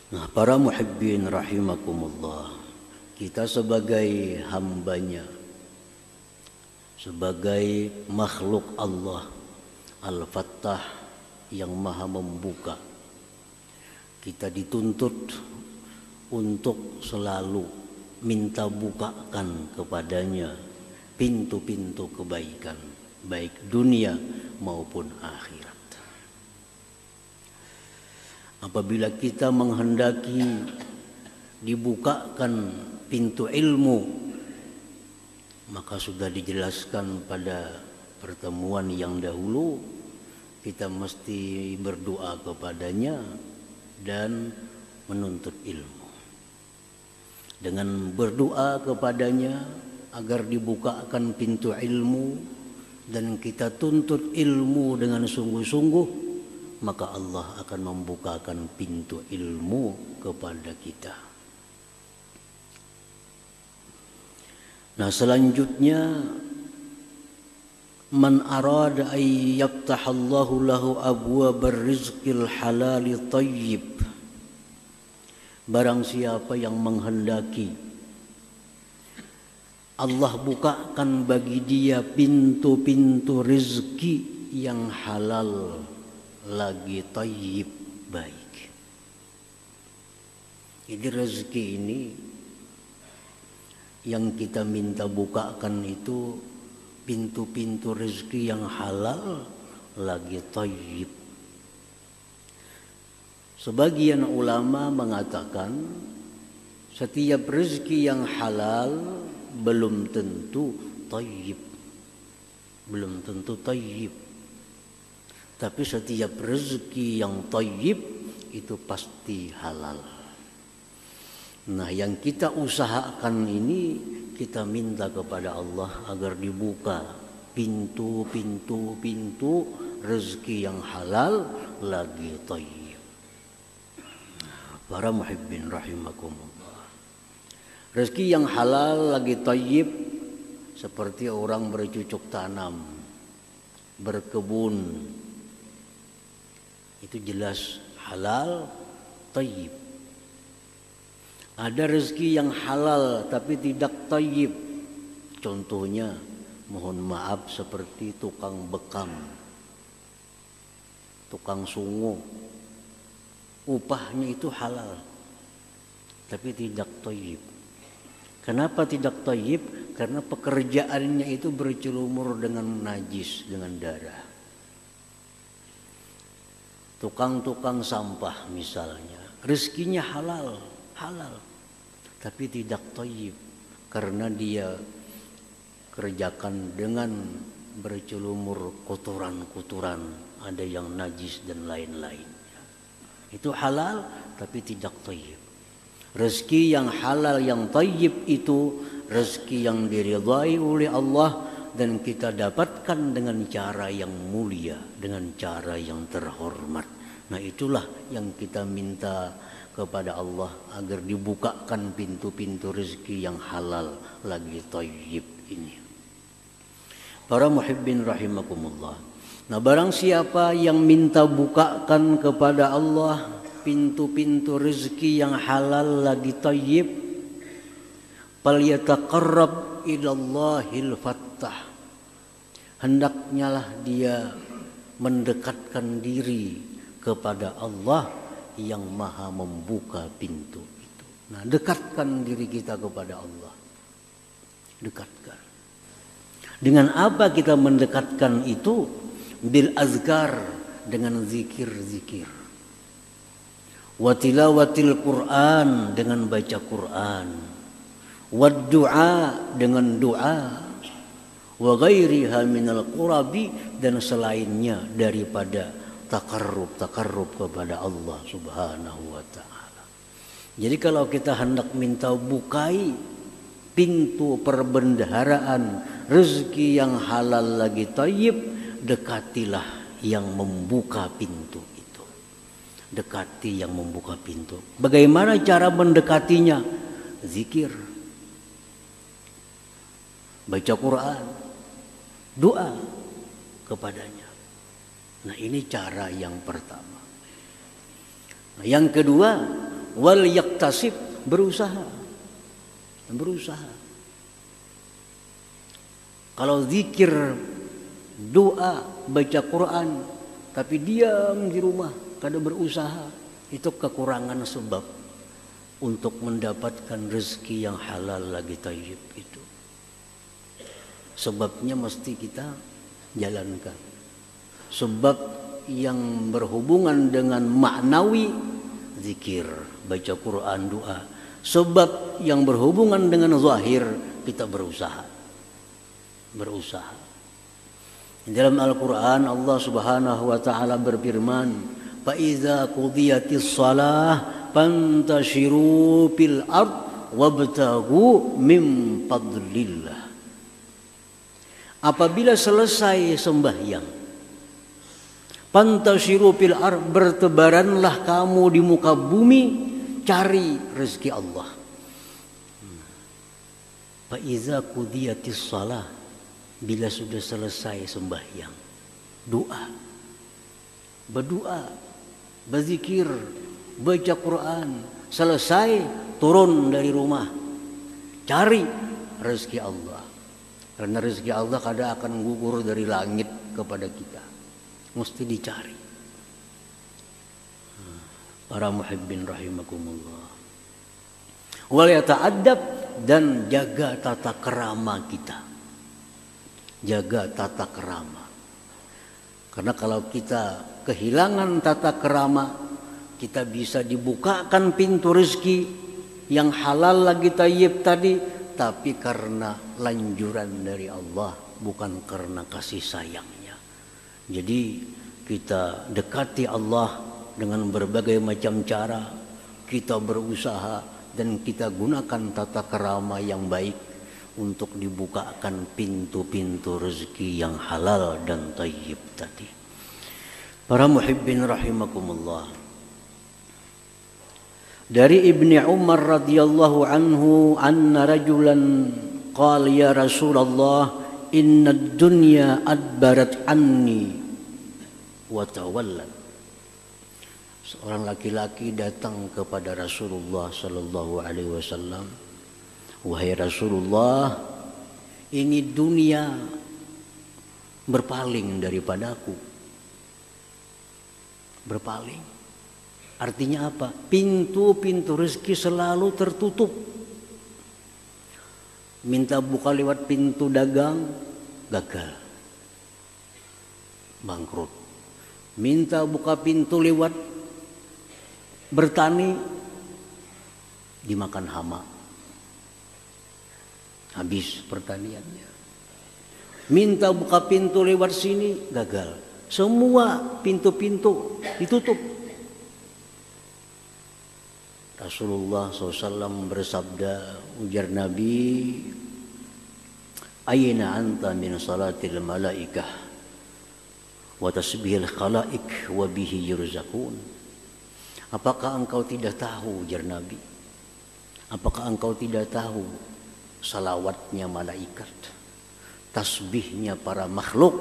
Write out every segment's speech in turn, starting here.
Nah, para muhibbin rahimakumullah, kita sebagai hambanya, sebagai makhluk Allah Al-Fattah yang maha membuka, kita dituntut untuk selalu minta bukakan kepadanya pintu-pintu kebaikan, baik dunia maupun akhirat. Apabila kita menghendaki dibukakan pintu ilmu, maka sudah dijelaskan pada pertemuan yang dahulu, kita mesti berdoa kepadanya dan menuntut ilmu. Dengan berdoa kepadanya agar dibukakan pintu ilmu dan kita tuntut ilmu dengan sungguh-sungguh, maka Allah akan membukakan pintu ilmu kepada kita. Nah, selanjutnya, man arada ay yaftahallahu lahu abwabar rizqil halali thayyib. Barang siapa yang menghendaki Allah bukakan bagi dia pintu-pintu rezeki yang halal lagi thayyib, baik. Jadi rezeki ini yang kita minta bukakan itu pintu-pintu rezeki yang halal lagi thayyib. Sebagian ulama mengatakan setiap rezeki yang halal belum tentu thayyib. Belum tentu thayyib. Tapi setiap rezeki yang thayyib itu pasti halal. Nah, yang kita usahakan ini, kita minta kepada Allah agar dibuka pintu-pintu rezeki yang halal lagi thayyib. Para muhibbin rahimakumullah, rezeki yang halal lagi thayyib seperti orang bercocok tanam, berkebun, itu jelas halal thayyib. Ada rezeki yang halal tapi tidak thayyib. Contohnya, mohon maaf, seperti tukang bekam, tukang sungu. Upahnya itu halal tapi tidak thayyib. Kenapa tidak thayyib? Karena pekerjaannya itu bercelumur dengan najis, dengan darah. Tukang-tukang sampah misalnya, rezekinya halal, tapi tidak thayyib karena dia kerjakan dengan bercelumur kotoran-kotoran, ada yang najis dan lain-lain. Itu halal tapi tidak thayyib. Rezeki yang halal yang thayyib itu rezeki yang diridhai oleh Allah dan kita dapatkan dengan cara yang mulia, dengan cara yang terhormat. Nah, itulah yang kita minta kepada Allah agar dibukakan pintu-pintu rezeki yang halal lagi thayyib ini. Para muhibbin rahimakumullah. Nah, barang siapa yang minta bukakan kepada Allah pintu-pintu rezeki yang halal lagi thayyib, falyataqarrab ilallahil fattah. Hendaknya lah dia mendekatkan diri kepada Allah yang maha membuka pintu itu. Nah, dekatkan diri kita kepada Allah. Dekatkan. Dengan apa kita mendekatkan itu? Bil azkar, dengan zikir-zikir. Wa tilawatil Quran, dengan baca Quran. Wa du'a, dengan doa. Wa ghairiha minal qurabi, dan selainnya daripada takarrub kepada Allah Subhanahu wa ta'ala. Jadi kalau kita hendak minta bukai pintu perbendaharaan rezeki yang halal lagi thayyib, dekatilah yang membuka pintu itu. Dekati yang membuka pintu. Bagaimana cara mendekatinya? Zikir, baca Quran, doa kepadanya. Nah, ini cara yang pertama. Nah, yang kedua, wal yaktasib, berusaha. Kalau zikir, doa, baca Quran, tapi diam di rumah, kada berusaha, itu kekurangan sebab untuk mendapatkan rezeki yang halal lagi thayyib itu. Sebabnya mesti kita jalankan. Sebab yang berhubungan dengan maknawi, zikir, baca Quran, doa. Sebab yang berhubungan dengan zahir, kita berusaha. Dalam Al-Quran Allah Subhanahu wa ta'ala berfirman, fa iza qudiyatis shalah fantashiru fil ard wabtaghu min fadlillah. Apabila selesai sembahyang, fantashiru fil ard, bertebaranlah kamu di muka bumi, cari rezeki Allah. Fa iza qudiyatis shalah, bila sudah selesai sembahyang, berdoa, berzikir, baca Quran, selesai turun dari rumah, cari rezeki Allah. Karena rezeki Allah kadang akan gugur dari langit kepada kita, mesti dicari. Para muhibbin rahimakumullah. Wal yata'addab, dan jaga tata kerama kita. Jaga tata kerama. Karena kalau kita kehilangan tata kerama, kita bisa dibukakan pintu rezeki yang halal lagi thayyib tadi, tapi karena lanjuran dari Allah, bukan karena kasih sayangnya. Jadi kita dekati Allah dengan berbagai macam cara, kita berusaha dan kita gunakan tata kerama yang baik untuk dibukakan pintu-pintu rezeki yang halal dan thayyib tadi. Para muhibbin rahimakumullah. Dari Ibni Umar radhiyallahu anhu, anna rajulan qala ya Rasulullah, inna ad-dunya adbarat anni wa tawallat. Seorang laki-laki datang kepada Rasulullah sallallahu alaihi wasallam, wahai Rasulullah, ini dunia berpaling daripadaku. Berpaling. Artinya apa? Pintu-pintu rezeki selalu tertutup. Minta buka lewat pintu dagang, gagal. Bangkrut. Minta buka pintu lewat bertani, dimakan hama. Habis pertaniannya. Minta buka pintu lewat sini, gagal. Semua pintu-pintu ditutup. Rasulullah SAW bersabda, ujar Nabi, Aina anta min salatil malaikah wa tasbihil khalaik wa bihi yurzakun. Apakah engkau tidak tahu, ujar Nabi? Apakah engkau tidak tahu salawatnya malaikat, tasbihnya para makhluk,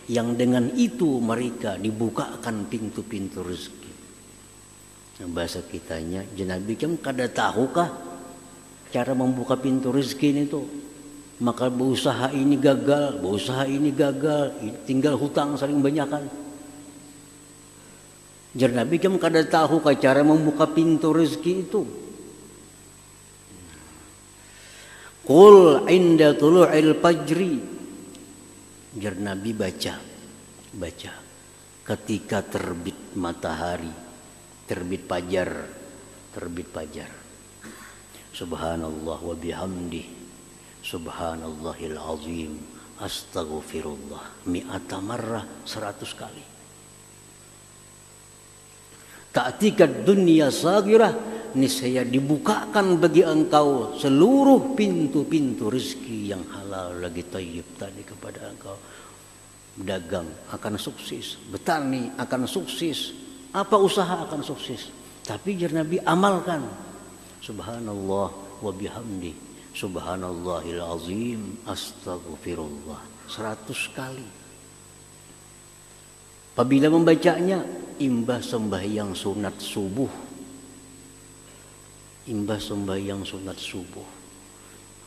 yang dengan itu mereka dibukakan pintu-pintu rezeki. Bahasa kitanya, Nabi kan kada tahukah cara membuka pintu rezeki itu? Maka berusaha ini gagal, tinggal hutang saling banyakan. Nabi kan kada tahukah cara membuka pintu rezeki itu? Qul inda tulu'il fajri. Nabi baca ketika terbit matahari, terbit fajar. Subhanallah wa bihamdi, subhanallahil azim, astaghfirullah mi'ata marrah, 100 kali. Ta'tikat dunya sagirah, niscaya dibukakan bagi engkau seluruh pintu-pintu rezeki yang halal lagi thayyib tadi kepada engkau. Dagang akan sukses, bertani akan sukses, apa usaha akan sukses. Tapi Nabi amalkan subhanallah wa bihamdi, subhanallahil azim, astaghfirullah 100 kali. Apabila membacanya imbah sembahyang sunat subuh, imbas sembahyang sunat subuh.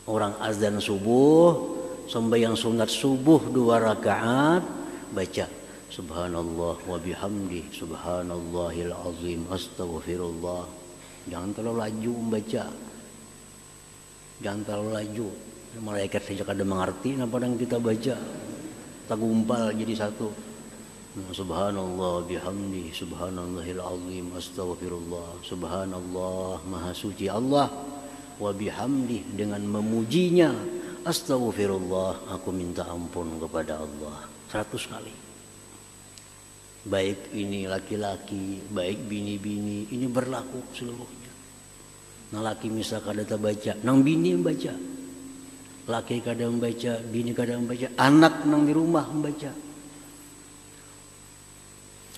Orang azan subuh, sembahyang sunat subuh 2 rakaat, baca subhanallah wa bihamdi subhanallahil azim astaghfirullah. Jangan terlalu laju membaca. Jangan terlalu laju. Malaikat saja kadang mengerti apa yang kita baca. Tak gumpal jadi satu. Subhanallah bihamdi subhanallahil azim astaghfirullah. Subhanallah maha suci Allah, wa bihamdi dengan memujinya, astaghfirullah aku minta ampun kepada Allah 100 kali. Baik ini laki-laki, baik bini-bini, ini berlaku seluruhnya. Nah laki misalkan ada baca, nang bini membaca, laki kadang membaca, bini kadang membaca, anak nang di rumah membaca.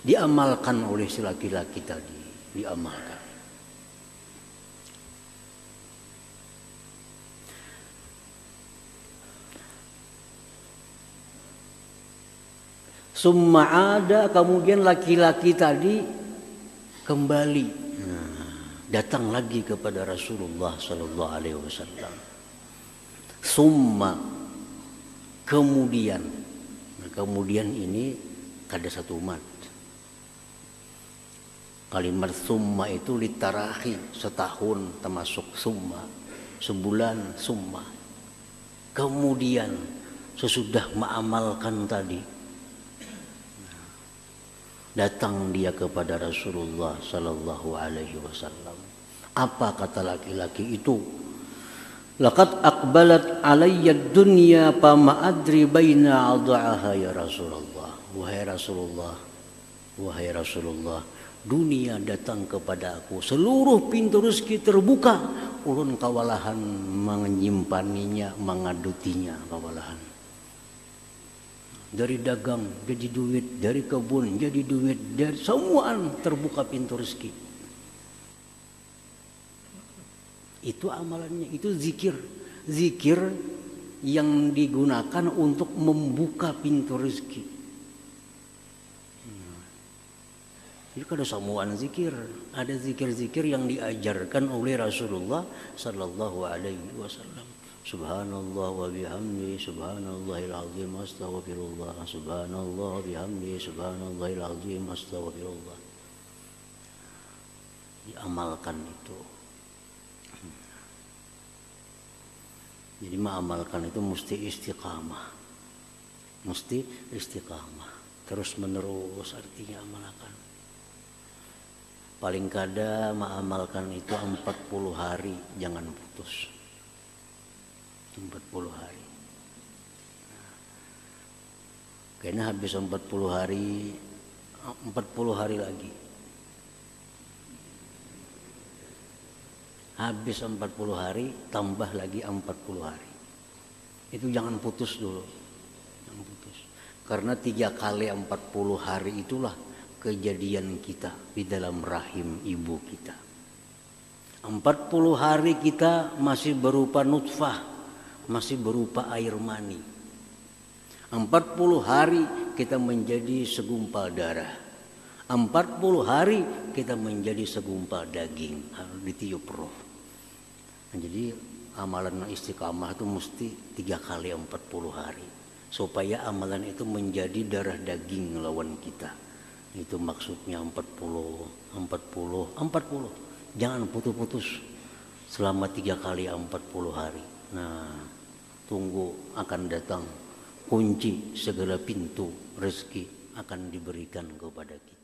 Diamalkan oleh si laki-laki tadi, diamalkan. Summa ada, kemudian laki-laki tadi kembali, datang lagi kepada Rasulullah Sallallahu Alaihi Wasallam. Summa, kemudian, kemudian ini ada satu mat. Kalimat summa itu litarahi, setahun termasuk summa, sebulan summa. Kemudian sesudah mengamalkan tadi, datang dia kepada Rasulullah Sallallahu Alaihi Wasallam. Apa kata laki-laki itu? Laqad aqbalat alayya dunya fama adri baina adha'aha ya Rasulullah. Wahai Rasulullah, wahai Rasulullah, dunia datang kepada aku, seluruh pintu rezeki terbuka, ulun kawalahan menyimpaninya, mengadutinya kawalahan. Dari dagang jadi duit, dari kebun jadi duit, dari semuaan terbuka pintu rezeki. Itu amalannya, itu zikir. Zikir yang digunakan untuk membuka pintu rezeki. Jadi ada semuaan zikir, ada zikir-zikir yang diajarkan oleh Rasulullah Sallallahu Alaihi Wasallam. Subhanallah wa bihamdi subhanallahil azim astaghfirullah. Subhanallah bihamdi subhanallahil azim astaghfirullah. Diamalkan itu. Jadi mengamalkan itu mesti istiqamah. Mesti istiqamah. Terus menerus artinya amalkan. Paling kada mengamalkan itu 40 hari, jangan putus. 40 hari. Kayaknya habis 40 hari, 40 hari lagi. Habis 40 hari, tambah lagi 40 hari. Itu jangan putus dulu. Jangan putus. Karena 3 kali 40 hari itulah kejadian kita di dalam rahim ibu kita. 40 hari kita masih berupa nutfah, masih berupa air mani. 40 hari kita menjadi segumpal darah. 40 hari kita menjadi segumpal daging, harus ditiup roh. Nah, jadi amalan istiqamah itu mesti 3 kali 40 hari. Supaya amalan itu menjadi darah daging lawan kita. Itu maksudnya 40. Jangan putus-putus selama 3 kali 40 hari. Nah, tunggu akan datang kunci segala pintu rezeki akan diberikan kepada kita.